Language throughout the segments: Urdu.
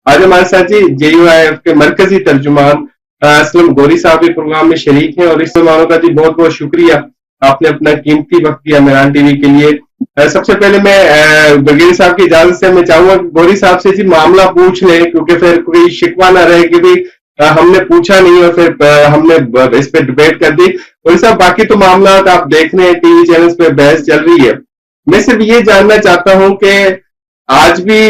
آج ہمارے ساتھ جی JUIF کے مرکزی ترجمان اسلم گوری صاحب بھی پروگرام میں شریک ہیں، اور اس مہمانوں کا جی بہت بہت شکریہ، آپ نے اپنا قیمتی وقت دیا میران ٹی وی کے لیے۔ سب سے پہلے میں بگیڑی صاحب کی اجازت سے میں چاہوں گا کہ گوری صاحب سے جی معاملہ پوچھ لیں، کیونکہ پھر کوئی شکوہ نہ رہے کہ بھی ہم نے پوچھا نہیں اور پھر ہم نے اس پہ ڈبیٹ کر دی۔ گوری صاحب باقی تو معاملات آپ دیکھ رہے ہیں ٹی وی چینلز پہ بحث چل رہی ہے، میں صرف یہ جاننا چاہتا ہوں کہ آج بھی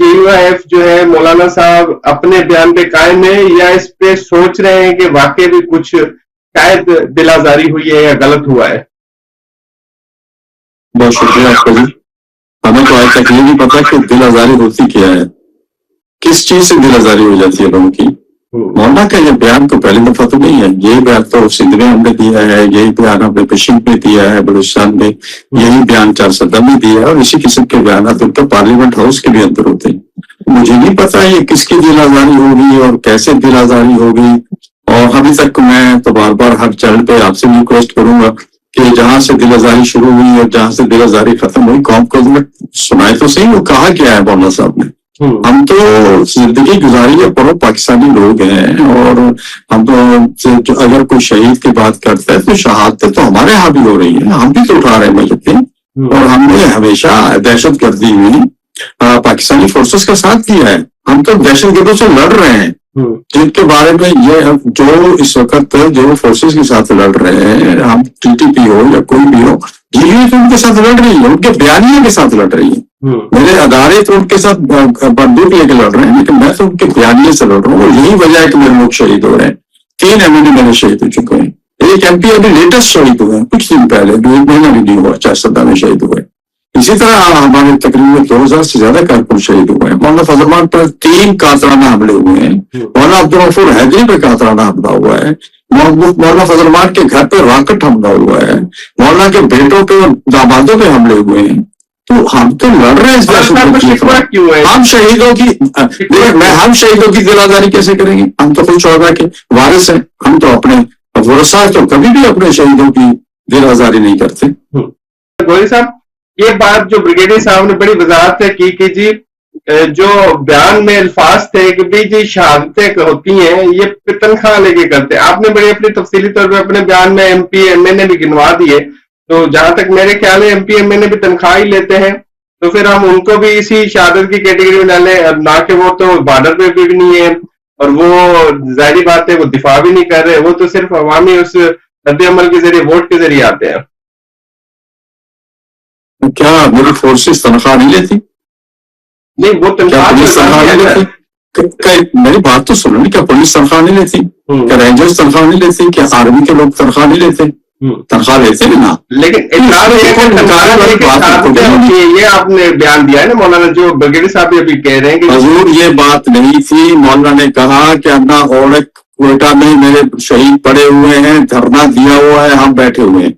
JUIF جو ہے مولانا صاحب اپنے بیان پہ قائم ہے، یا اس پہ سوچ رہے ہیں کہ واقعی بھی کچھ شاید دل آزاری ہوئی ہے یا غلط ہوا ہے؟ بہت شکریہ آپ کا جی۔ ہمیں تو آج تک یہ نہیں پتا کہ دل آزاری ہوتی کیا ہے، کس چیز سے دل آزاری ہو جاتی ہے لوگوں کی۔ مولانا کا یہ بیان تو پہلی دفعہ تو نہیں ہے، یہ بیان تو سندھ میں ہم نے دیا ہے، یہی بیان ہم نے پشین میں دیا ہے، بلوچستان میں یہی بیان 410 میں دیا ہے، اور اسی قسم کے بیانات ان کا پارلیمنٹ ہاؤس کے بھی اندر ہوتے ہیں۔ مجھے نہیں پتا یہ کس کی دل آزاری ہوگی اور کیسے دل آزاری ہوگی، اور ابھی تک میں تو بار بار ہر چینل پہ آپ سے بھی ریکویسٹ کروں گا کہ جہاں سے دل آزاری شروع ہوئی اور جہاں سے دل آزاری ختم ہوئی، قوم کو سنائے تو صحیح وہ کہا کیا ہے مولانا صاحب نے۔ ہم تو زندگی گزاری ہے، پڑھو پاکستانی لوگ ہیں، اور ہم تو اگر کوئی شہید کی بات کرتا ہے تو شہادتیں تو ہمارے یہاں بھی ہو رہی ہیں، ہم بھی تو اٹھا رہے ہیں مجھے، اور ہم نے ہمیشہ دہشت گردی میں پاکستانی فورسز کا ساتھ دیا ہے۔ ہم تو دہشت گردوں سے لڑ رہے ہیں، جن کے بارے میں یہ جو اس وقت جو فورسز کے ساتھ لڑ رہے ہیں، ہم TTP ہو یا کوئی بھی ہو، یہ ان کے ساتھ لڑ رہی ہے، ان کے بیانیے کے ساتھ لڑ رہی ہے۔ میرے ادارے تو ان کے ساتھ بندوق لے کے لڑ رہے ہیں، لیکن میں تو ان کے بیانیے سے لڑ رہا ہوں، اور یہی وجہ ہے کہ میرے لوگ شہید ہو رہے ہیں۔ 3 MLA میرے شہید ہو چکے ہیں، ایک MP ابھی لیٹسٹ شہید ہوئے ہیں کچھ دن پہلے، 1 مہینہ بھی نہیں ہوا، 410 میں شہید ہوئے۔ اسی طرح ہمارے تقریباً 2000 سے زیادہ کارکن شہید ہوئے ہیں۔ مولانا فضل الرحمان پر 3 قاتلانہ حملے ہوئے ہیں، مولانا عبدالغفور حیدری پہ قاتلانہ حملہ ہوا ہے، مولانا فضل الرحمان کے گھر پہ راکٹ حملہ ہوا ہے، مولانا کے بیٹوں پہ اور دامادوں پہ حملے ہوئے ہیں۔ تو ہم تو لڑ رہے ہیں اس ہم شہیدوں کی ہم شہیدوں کی دل آزاری کیسے کریں گے؟ ہم تو خود شہداء کے وارث ہیں، ہم تو اپنے ورثاء تو کبھی بھی اپنے شہیدوں کی دل آزاری نہیں کرتے۔ گوری صاحب یہ بات جو بریگیڈیئر صاحب نے بڑی وضاحت سے کی کہ جی جو بیان میں الفاظ تھے کہ بھی جی شہادتیں ہوتی ہیں یہ تنخواہ لے کے کرتے ہیں، آپ نے بڑی اپنی تفصیلی طور پہ اپنے بیان میں MP MA بھی گنوا دیے، تو جہاں تک میرے خیال ہے MP MA بھی تنخواہ ہی لیتے ہیں، تو پھر ہم ان کو بھی اسی شہادت کی کیٹیگری میں ڈالیں، نہ کہ وہ تو بارڈر پہ بھی نہیں ہے، اور وہ ظاہری بات ہے وہ دفاع بھی نہیں کر رہے، وہ تو صرف عوامی اس رد عمل کے ذریعے ووٹ کے ذریعے آتے ہیں۔ کیا میری فورسز تنخواہ نہیں لیتی؟ نہیں وہ تنخواہ نہیں لیتی، میری بات تو سنو، کیا پولیس تنخواہ نہیں لیتی؟ کیا رینجرز تنخواہ نہیں لیتی؟ کیا آرمی کے لوگ تنخواہ نہیں لیتے؟ تنخواہ لیتے بھی نا، لیکن یہ آپ نے بیان دیا ہے نا مولانا، جو بگیڑی صاحب ابھی کہہ رہے ہیں کہ حضور یہ بات نہیں تھی، مولانا نے کہا کہ اپنا اور کوئٹہ میں میرے شہید پڑے ہوئے ہیں، دھرنا دیا ہوا ہے، ہم بیٹھے ہوئے ہیں۔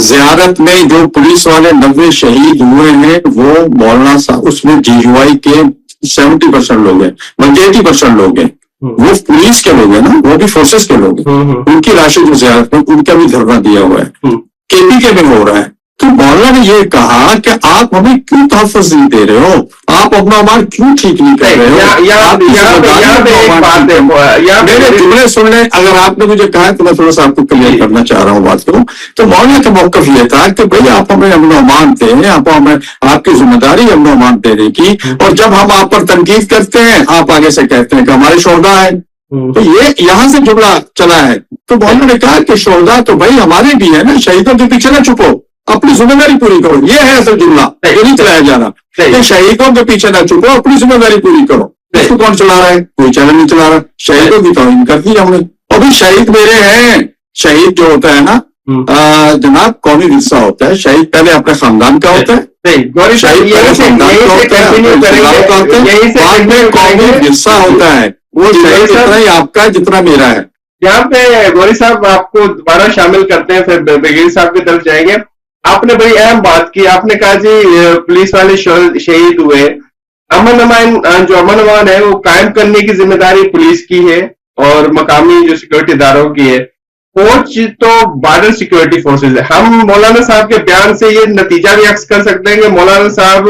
زیارت میں جو پولیس والے 90 شہید ہوئے ہیں وہ مولانا صاحب، اس میں JUI کے 70% لوگ ہیں، بلکہ 80% لوگ ہیں، وہ پولیس کے لوگ ہیں نا، وہ بھی فورسز کے لوگ ہیں، ان کی لاشیں جو زیارت میں، ان کا بھی دھرنا دیا ہوا ہے، KP کے میں ہو رہا ہے۔ تو مولانا نے یہ کہا کہ آپ ہمیں کیوں تحفظ نہیں دے رہے ہو، آپ اپنا مال کیوں ٹھیک نہیں کر رہے ہو؟ میرے جملے سن لیں، اگر آپ نے مجھے کہا تو میں تھوڑا سا آپ کو کلیئر کرنا چاہ رہا ہوں بات کو۔ تو مولانا کا موقف یہ تھا کہ بھئی آپ ہمیں امن و امان دیں، آپ کی ذمہ داری امن و امان دینے کی، اور جب ہم آپ پر تنقید کرتے ہیں آپ آگے سے کہتے ہیں کہ ہمارے شہداء ہیں، تو یہ یہاں سے جملہ چلا ہے۔ تو مولانا نے کہا کہ شہداء تو بھائی ہمارے بھی ہے نا، شہیدوں کے پیچھے نہ چھپو، اپنی ذمہ داری پوری کرو، یہ ہے اصل جملہ، یہ نہیں چلایا جا رہا کہ شہیدوں کے پیچھے نہ چھپو، اپنی ذمہ داری پوری کرو۔ اس کو کون چلا رہا ہے؟ کوئی چینل نہیں چلا رہا۔ شہیدوں کی توہین کر دی ہم نے، اور بھی شہید میرے ہیں۔ شہید جو ہوتا ہے نا جناب، قومی ورثہ ہوتا ہے، شہید پہلے اپنے خاندان کا ہوتا ہے، شہید پہلے خاندان کا ہوتا ہے، بعد میں قومی ورثہ ہوتا ہے، وہ شہید اتنا ہی آپ کا جتنا میرا ہے۔ یہاں پہ گوری صاحب آپ کو دوبارہ شامل کرتے ہیں، پھر بگیڑی صاحب کی طرف جائیں گے۔ آپ نے بڑی اہم بات کی، آپ نے کہا جی پولیس والے شہید ہوئے، امن امان ہے وہ قائم کرنے کی ذمہ داری پولیس کی ہے اور مقامی جو سیکورٹی اداروں کی ہے، فوج تو بارڈر سیکورٹی فورسز ہے۔ ہم مولانا صاحب کے بیان سے یہ نتیجہ بھی عکس کر سکتے ہیں کہ مولانا صاحب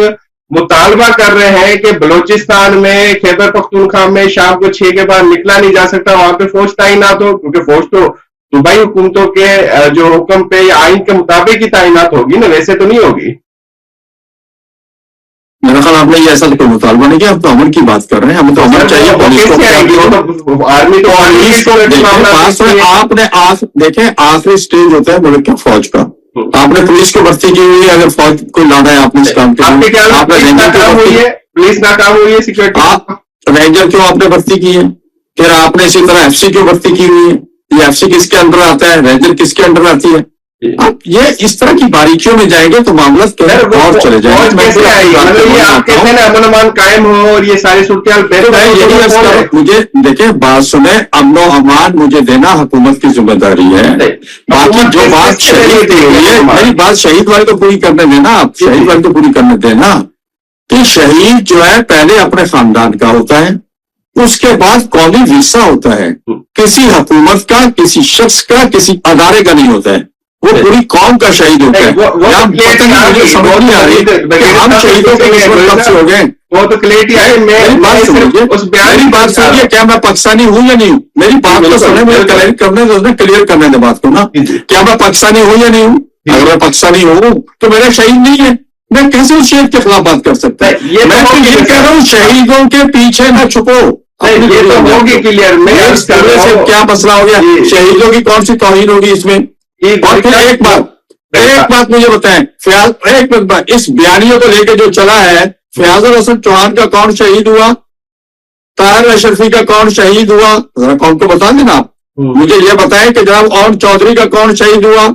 مطالبہ کر رہے ہیں کہ بلوچستان میں خیبر پختونخوا میں شام کو 6 کے بعد نکلا نہیں جا سکتا, وہاں پہ فوج تعینات ہو, کیونکہ فوج تو صوبائی حکومتوں کے جو حکم پہ یا آئین کے مطابق ہی تعینات ہوگی نا, ویسے تو نہیں ہوگی. میرا خیال آپ نے یہ ایسا کوئی مطالبہ نہیں کیا, ہم تو امن کی بات کر رہے ہیں, ہمیں تو امن چاہیے. آپ نے دیکھیں آخری سٹیج ہوتا ہے ملک کے فوج کا, آپ نے پولیس کو بھرتی کی ہوئی ہے, اگر فوج کو لانا ہے آپ نے اس کام کے لیے, آپ نے پولیس ناکام ہوئی ہے, سیکورٹی رینجر کیوں آپ نے بھرتی کی ہے, پھر آپ نے اسی طرح ایف سی کیوں بھرتی کی ہوئی ہے, یہ ایف سی کس کے انڈر آتا ہے, رینجر کس کے انڈر آتی ہے. اب یہ اس طرح کی باریکیوں میں جائیں گے تو معاملہ اور چلے جائیں گے. امن امان قائم ہو اور یہ ساری صورتحال مجھے دیکھیں بات سنیں, امن و امان مجھے دینا حکومت کی ذمہ داری ہے. باقی جو بات شہید میری بات شہید والی تو پوری کرنے دینا, آپ شہید والی تو پوری کرنے دینا کہ شہید جو ہے پہلے اپنے خاندان کا ہوتا ہے, اس کے بعد قومی ورثہ ہوتا ہے. کسی حکومت کا, کسی شخص کا, کسی ادارے کا نہیں ہوتا ہے, وہ پوری قوم کا شہید ہوتا ہے. مجھے سمجھ نہیں آ رہی کہ ہم شہیدوں کے کب سے ہو گئے. وہ تو کلیئرٹی ہے. میری بات سنیے, کیا میں پاکستانی ہوں یا نہیں ہوں, میری بات کو سنیں, مجھے کلیئر کرنے دیں بات کو نا. کیا میں پاکستانی ہوں یا نہیں ہوں؟ اگر میں پاکستانی ہوں تو میرا شہید نہیں ہے, میں کیسے اس شہید کے خلاف بات کر سکتا ہے؟ میں تو یہ کہہ رہا ہوں شہیدوں کے پیچھے نہ چھپو. کیا مسئلہ ہو گیا, شہیدوں کی کون سی توہین ہوگی اس میں؟ اور پھر ایک بات مجھے بتائیں, ایک منٹ, اس بیانیوں کو لے کے جو چلا ہے, فیاض الحسن چوہان کا کون شہید ہوا, طاہر اشرفی کا کون شہید ہوا, ذرا کون کو بتا دینا آپ. مجھے یہ بتائیں کہ جناب اون چودھری کا کون شہید ہوا,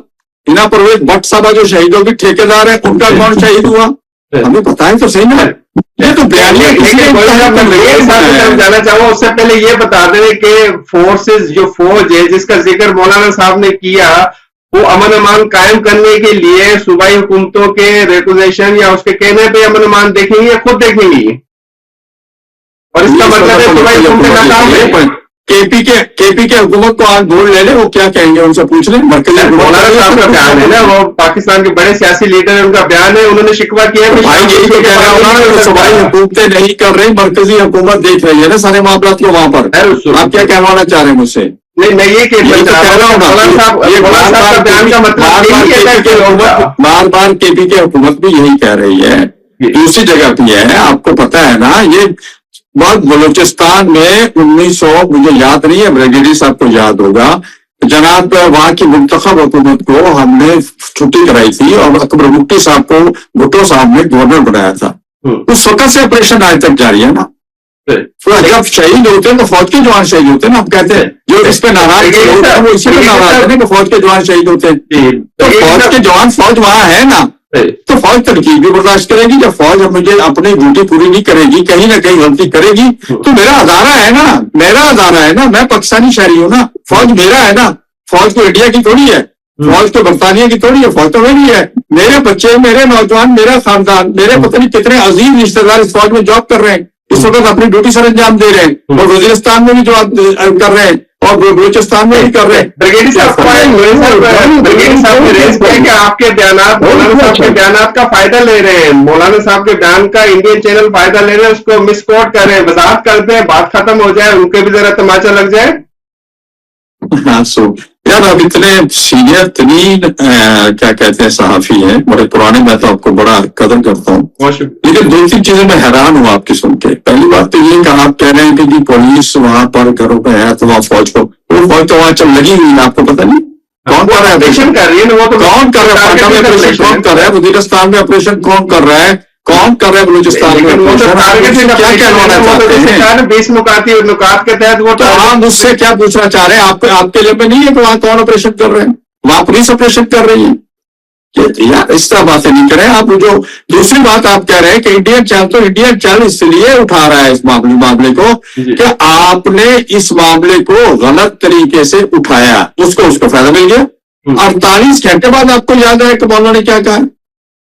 ہنا پرویز بٹ صاحبہ جو شہیدوں کی ٹھیکیدار ہے ان کا کون شہید ہوا, ہمیں بتائیں تو صحیح نا. یہ تو بیانیاں جانا چاہوں اس سے پہلے یہ بتا دیں کہ فورسز جو فوج ہے جس کا ذکر مولانا صاحب نے کیا, وہ امن امان قائم کرنے کے لیے صوبائی حکومتوں کے ریکوزیشن یا اس کے کہنے پہ امن امان دیکھیں گے, خود دیکھیں گی, اور اس کا مطلب ہے صوبائی حکومت کا کام ہے. کے پی کے حکومت کو آج بول لے لیں, وہ کیا کہیں گے ان سے پوچھ لیں. مولانا صاحب کا بیان ہے نا, وہ پاکستان کے بڑے سیاسی لیڈر ہیں, ان کا بیان ہے, انہوں نے شکوہ کیا ہے صوبائی حکومتیں نہیں کر رہی, مرکزی حکومت دیکھ رہی ہے نا سارے معاملات کو وہاں پر. آپ کیا کہوانا چاہ رہے ہیں مجھ سے؟ نہیں, میں یہ کہہ رہا ہوں بار بار کے پی کے حکومت بھی یہی کہہ رہی ہے, دوسری جگہ بھی ہے. آپ کو پتا ہے نا, یہ بہت بلوچستان میں 1900 مجھے یاد نہیں ہے, بریگیڈی صاحب کو یاد ہوگا, جناب وہاں کی منتخب حکومت کو ہم نے چھٹی کرائی تھی اور اکبر بھٹو صاحب کو بھٹو صاحب نے گورنر بنایا تھا. اس وقت سے آپریشن آج تک جاری ہے نا. جب شہید ہوتے ہیں تو فوج کے جوان شہید ہوتے ہیں نا. آپ کہتے ہیں جو اس پہ ناراض ہے وہ اسی پہ ناراض ہے کہ فوج کے جوان شہید ہوتے ہیں. تو فوج کے جوان, فوج وہاں ہے نا, تو فوج تنقید بھی برداشت کرے گی. جب فوج مجھے اپنی ڈیوٹی پوری نہیں کرے گی, کہیں نہ کہیں غلطی کرے گی, تو میرا ادارہ ہے نا, میرا ادارہ ہے نا, میں پاکستانی شہری ہوں نا, فوج میرا ہے نا. فوج تو انڈیا کی تھوڑی ہے, فوج تو برطانیہ کی تھوڑی ہے, فوج تو میری ہے. میرے بچے, میرے نوجوان, میرا خاندان, میرے پتہ نہیں کتنے عظیم رشتے دار اس فوج میں جاب کر رہے ہیں, اس وقت اپنی ڈیوٹی سر انجام دے رہے ہیں, اور وزیرستان میں بھی جواب کر رہے ہیں, اور بلوچستان میں بھی کر رہے ہیں. آپ کے بیانات مولانا صاحب کے بیانات کا فائدہ لے رہے ہیں, مولانا صاحب کے بیان کا انڈین چینل فائدہ لے رہے ہیں, اس کو مس کوٹ کر رہے ہیں, وضاحت کرتے ہیں, بات ختم ہو جائے, ان کے بھی ذرا تماچا لگ جائے. ہاں سو یار, اب اتنے سینئر ترین کیا کہتے ہیں صحافی ہیں, بڑے پرانے, میں تو آپ کو بڑا قدر کرتا ہوں, لیکن 2-3 چیزیں میں حیران ہوں آپ کی سن کے. پہلی بات تو یہ کہ آپ کہہ رہے ہیں کہ جی پولیس وہاں پر گھروں پہ ہے, تو وہاں فوج کو, وہ فوج تو وہاں چل لگی ہوئی ہے, آپ کو پتہ نہیں کون کر رہا ہے آپریشن, کر رہی ہے وہ تو کون کر رہا ہے, پاٹا میں آپریشن کون کر رہا ہے, وزیرستان میں آپریشن کون کر رہا ہے, کون کر رہا ہے بلوچستان میں. کیا کہنا چاہتے ہیں 20 نکات کے تحت وہ, تو آپ مجھ سے کیا پوچھنا چاہ رہے ہیں؟ آپ کے لیے میں نہیں ہے کہ وہاں کون آپریشن کر رہے ہیں, وہاں پولیس آپریشن کر رہی ہے. یار اس طرح باتیں نہیں کریں آپ. جو دوسری بات آپ کہہ رہے ہیں کہ انڈین چینل, تو انڈین چینل اس لیے اٹھا رہا ہے اس معاملے کو کہ آپ نے اس معاملے کو غلط طریقے سے اٹھایا, اس کو فائدہ مل گیا. 48 گھنٹے بعد آپ کو یاد ہے کہ مولانا نے کیا کہا,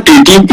TTP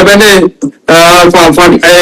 MNA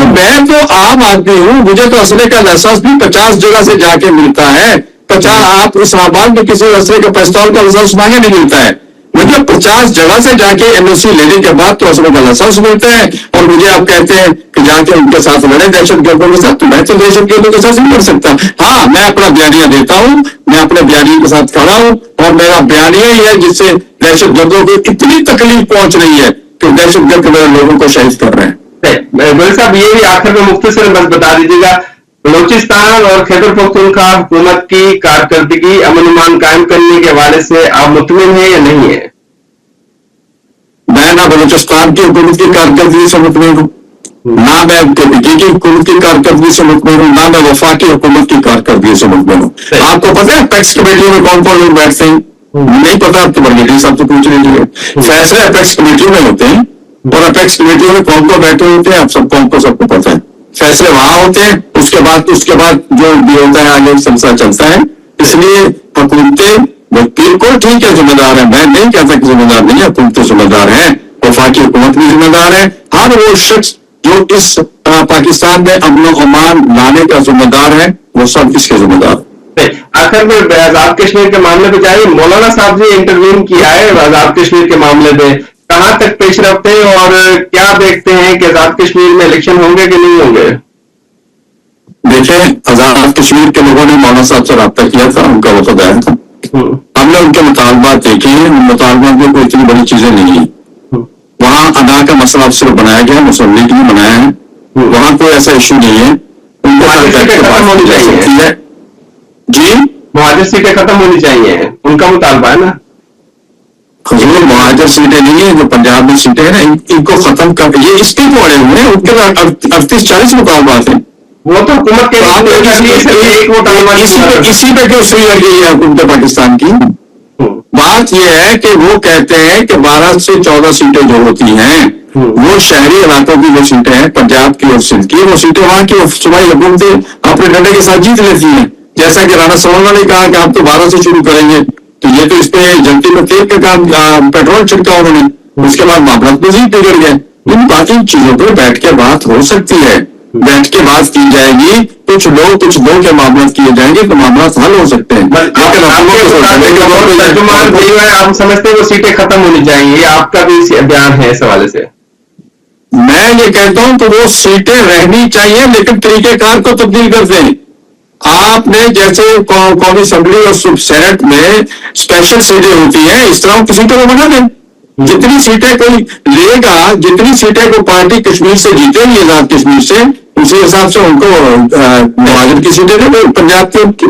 تو میں تو عام آدمی ہوں, مجھے تو اسلحے کا لائسنس بھی 50 جگہ سے جا کے ملتا ہے. 50 آپ اسلام آباد میں کسی اسلحے کا پستول کا لائسنس مانگے نہیں ملتا ہے. مجھے 50 جگہ سے جا کے NOC لینے کے بعد تو اسلحے کا لائسنس ملتا ہے. اور مجھے آپ کہتے ہیں کہ جا کے ان کے ساتھ لڑے دہشت گردوں کے ساتھ, تو میں تو دہشت گردوں کے ساتھ نہیں لڑ سکتا. ہاں, میں اپنا بیانیہ دیتا ہوں, میں اپنے بیانیے کے ساتھ کھڑا ہوں, اور میرا بیانیہ ہی ہے جس سے دہشت گردوں کو اتنی تکلیف پہنچ رہی ہے کہ دہشت گرد لوگوں کو شہید کر رہے ہیں. گوری صاحب, یہ بھی آخر میں مختصر بس بتا دیجیے گا, بلوچستان اور خیبر پختونخوا حکومت کی کارکردگی امن امان قائم کرنے کے حوالے سے آپ مطمئن ہیں یا نہیں ہے؟ میں نہ بلوچستان کی حکومت کی کارکردگی سے مطمئن ہوں, نہ میں KPK کی حکومت کی کارکردگی سے مطمئن ہوں, نہ میں وفاقی حکومت کی کارکردگی سے مطمئن ہوں. آپ کو پتہ ہے پیکس کمیٹی میں کون کون لوگ بیٹھتے ہیں؟ نہیں پتا, آپ تو برگیڈیئر صاحب سے پوچھ لیجیے. فیصلے اپیکس کمیٹی میں ہوتے ہیں, اور اپیکس کمیٹی میں کون کو بیٹھے ہوتے ہیں آپ سب کو پتہ ہے. فیصلے وہاں ہوتے ہیں, اس کے بعد جو بھی ہوتا ہے آگے سلسلہ چلتا ہے. اس لیے حکومتیں بالکل ٹھیک ہے, ذمہ دار ہیں. میں نہیں کہتا کہ ذمہ دار نہیں ہے, حکومتیں ذمہ دار ہیں, وفاقی حکومت بھی ذمہ دار ہے. ہر وہ شخص جو اس پاکستان میں امن و امان لانے کا ذمہ دار ہے, وہ سب اس کے ذمہ دار. آخر میں آزاد کشمیر کے معاملے پہ جائے, مولانا صاحب نے انٹرویو کیا ہے آزاد کشمیر کے معاملے پہ, کہاں تک پیش رفت ہے اور کیا دیکھتے ہیں کہ آزاد کشمیر میں الیکشن ہوں گے کہ نہیں ہوں گے؟ دیکھیں, آزاد کشمیر کے لوگوں نے مولانا صاحب سے رابطہ کیا تھا, ان کا وفد آیا تھا. ہم نے ان کے مطالبات دیکھے ہیں, ان مطالبات میں کوئی اتنی بڑی چیزیں نہیں ہیں. وہاں ادا کا مسئلہ اب صرف بنایا گیا, مسلم لیگ نے بنایا ہے, وہاں کوئی ایسا ایشو نہیں ہے. ان کو ختم ہونی چاہیے. جی, مہاجر سیٹیں ختم ہونی چاہیے, ان کا مطالبہ ہے نا. حضور, مہاجر سیٹیں نہیں ہیں, جو پنجاب میں سیٹیں ہیں نا, ان کو ختم کر, یہ اس کے پڑے ہوئے ہیں, ان کے 38-40 مطالبات ہیں. وہ تو حکومت کے اسی پہ کیوں سوئی لگ گئی ہے حکومت پاکستان کی. بات یہ ہے کہ وہ کہتے ہیں کہ 12 سے 14 سیٹیں جو ہوتی ہیں وہ شہری علاقوں کی جو سیٹیں ہیں, پنجاب کی اور سندھ کی, وہ سیٹیں وہاں کی صوبائی حکومتیں اپنے ڈنڈے کے ساتھ جیت لیتی ہیں. جیسا کہ رانا سونا نے کہا کہ آپ تو 12 سے شروع کریں گے, تو یہ تو اس پہ جنتی میں تیل کا کام, پیٹرول چھڑکا انہوں نے, اس کے بعد معاملات مزید بگڑ گئے. ان باقی چیزوں پہ بیٹھ کے بات ہو سکتی ہے, بیٹھ کے بات کی جائے گی, کچھ دو کے معاملات کیے جائیں گے تو معاملات حل ہو سکتے ہیں. آپ سمجھتے ہیں وہ سیٹیں ختم ہونی چاہیے, آپ کا بھی بیان ہے اس حوالے سے؟ میں یہ کہتا ہوں کہ وہ سیٹیں رہنی چاہیے, لیکن طریقہ کار کو تبدیل کر دیں. آپ نے جیسے قومی اسمبلی اور سینٹ میں اسپیشل سیٹیں ہوتی ہیں, اس طرح کی سیٹوں کو بنا دیں. جتنی سیٹیں کوئی لے گا, جتنی سیٹیں کو پارٹی کشمیر سے جیتے گی آزاد کشمیر سے, اسی حساب سے ان کو مہاجر کی سیٹیں دیں, پنجاب کی.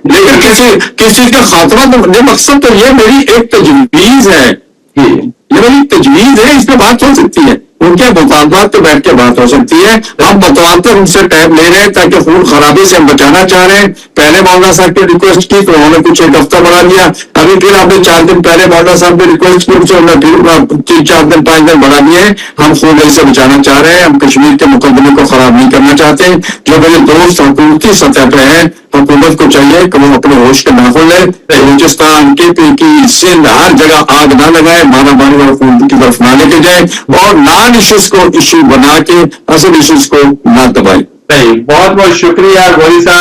لیکن کسی چیز کا خاتمہ, مقصد تو یہ میری ایک تجویز ہے, یہ میری تجویز ہے, اس پہ بات ہو سکتی ہے. ان کے مطالبات پہ بیٹھ کے بات ہو سکتی ہے. ہم بطور پر ان سے ٹائم لے رہے ہیں تاکہ خون خرابی سے ہم بچانا چاہ رہے ہیں. پہلے مولانا صاحب کی ریکویسٹ کی تو انہوں نے کچھ ایک ہفتہ بڑھا دیا, ابھی پھر آپ نے 4 دن پہلے مولانا صاحب نے ریکویسٹ کی, انہوں نے پھر 3-4 دن 5 دن بڑھا دیے. ہم خون سے بچانا چاہ رہے ہیں, ہم کشمیر کے مقدمے کو خراب نہیں کرنا چاہتے. جو میرے دوست حکومتی سطح پہ ہیں, حکومت کو چاہیے کہ وہ اپنے ہوش کا ناخن لے. بلوچستان KPK سندھ ہر جگہ آگ نہ لگائے, مانا مانی اور حکومت کی طرف نہ لے کے جائے, اور نان ایشوز کو ایشو بنا کے اصل ایشوز کو نہ دبائے. بہت بہت شکریہ گوری صاحب.